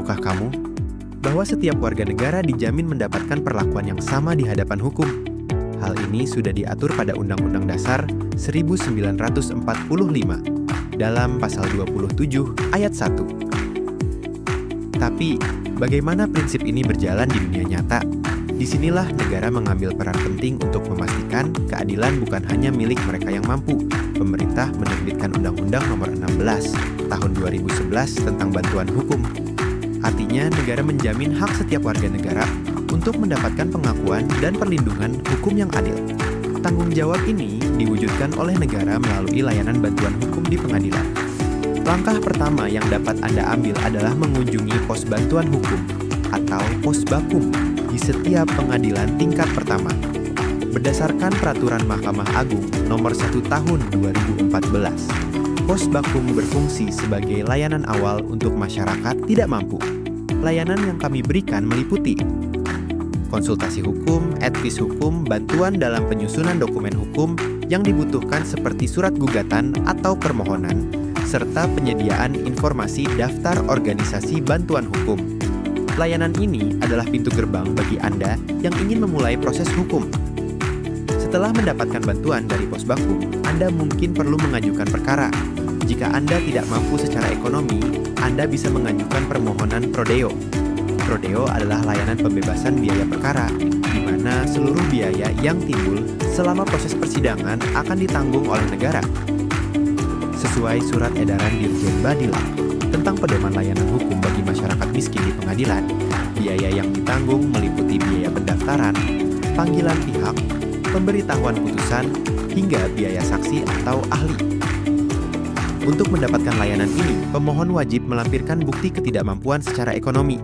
Tahukah kamu bahwa setiap warga negara dijamin mendapatkan perlakuan yang sama di hadapan hukum? Hal ini sudah diatur pada Undang-Undang Dasar 1945 dalam pasal 27 ayat 1. Tapi, bagaimana prinsip ini berjalan di dunia nyata? Disinilah negara mengambil peran penting untuk memastikan keadilan bukan hanya milik mereka yang mampu. Pemerintah menerbitkan Undang-Undang Nomor 16 Tahun 2011 tentang bantuan hukum. Artinya, negara menjamin hak setiap warga negara untuk mendapatkan pengakuan dan perlindungan hukum yang adil. Tanggung jawab ini diwujudkan oleh negara melalui layanan bantuan hukum di pengadilan. Langkah pertama yang dapat Anda ambil adalah mengunjungi pos bantuan hukum atau pos bakum di setiap pengadilan tingkat pertama. Berdasarkan Peraturan Mahkamah Agung Nomor 1 Tahun 2014, pos bakum berfungsi sebagai layanan awal untuk masyarakat tidak mampu. Layanan yang kami berikan meliputi konsultasi hukum, advis hukum, bantuan dalam penyusunan dokumen hukum yang dibutuhkan seperti surat gugatan atau permohonan, serta penyediaan informasi daftar organisasi bantuan hukum. Layanan ini adalah pintu gerbang bagi Anda yang ingin memulai proses hukum. Setelah mendapatkan bantuan dari pos bakum, Anda mungkin perlu mengajukan perkara. Jika Anda tidak mampu secara ekonomi, Anda bisa mengajukan permohonan prodeo. Prodeo adalah layanan pembebasan biaya perkara, di mana seluruh biaya yang timbul selama proses persidangan akan ditanggung oleh negara. Sesuai Surat Edaran Dirjen Badilak tentang pedoman layanan hukum bagi masyarakat miskin di pengadilan, biaya yang ditanggung meliputi biaya pendaftaran, panggilan pihak, pemberitahuan putusan, hingga biaya saksi atau ahli. Untuk mendapatkan layanan ini, pemohon wajib melampirkan bukti ketidakmampuan secara ekonomi.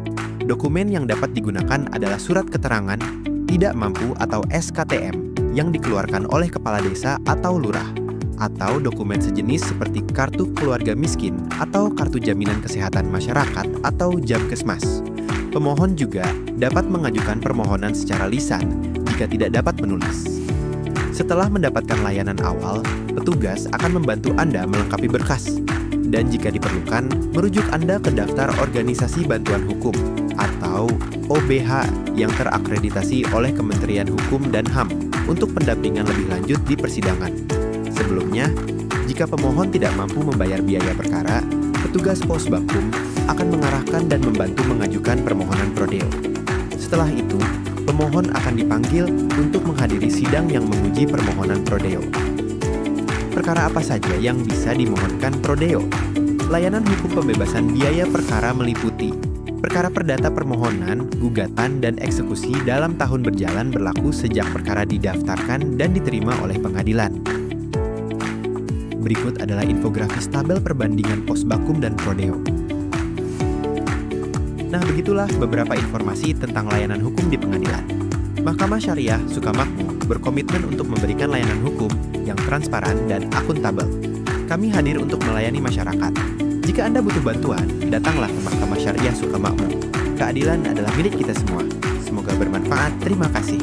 Dokumen yang dapat digunakan adalah surat keterangan tidak mampu atau SKTM yang dikeluarkan oleh kepala desa atau lurah, atau dokumen sejenis seperti kartu keluarga miskin atau kartu jaminan kesehatan masyarakat atau Jamkesmas. Pemohon juga dapat mengajukan permohonan secara lisan jika tidak dapat menulis. Setelah mendapatkan layanan awal, petugas akan membantu Anda melengkapi berkas, dan jika diperlukan, merujuk Anda ke daftar organisasi bantuan hukum atau OBH yang terakreditasi oleh Kementerian Hukum dan HAM untuk pendampingan lebih lanjut di persidangan. Sebelumnya, jika pemohon tidak mampu membayar biaya perkara, petugas pos bakum akan mengarahkan dan membantu mengajukan permohonan prodeo. Setelah itu, pemohon akan dipanggil untuk menghadiri sidang yang menguji permohonan prodeo. Perkara apa saja yang bisa dimohonkan prodeo? Layanan hukum pembebasan biaya perkara meliputi perkara perdata permohonan, gugatan, dan eksekusi dalam tahun berjalan berlaku sejak perkara didaftarkan dan diterima oleh pengadilan. Berikut adalah infografis tabel perbandingan pos bakum dan prodeo. Nah, begitulah beberapa informasi tentang layanan hukum di pengadilan. Mahkamah Syariah Sukamakmur berkomitmen untuk memberikan layanan hukum yang transparan dan akuntabel. Kami hadir untuk melayani masyarakat. Jika Anda butuh bantuan, datanglah ke Mahkamah Syariah Sukamakmur. Keadilan adalah milik kita semua. Semoga bermanfaat. Terima kasih.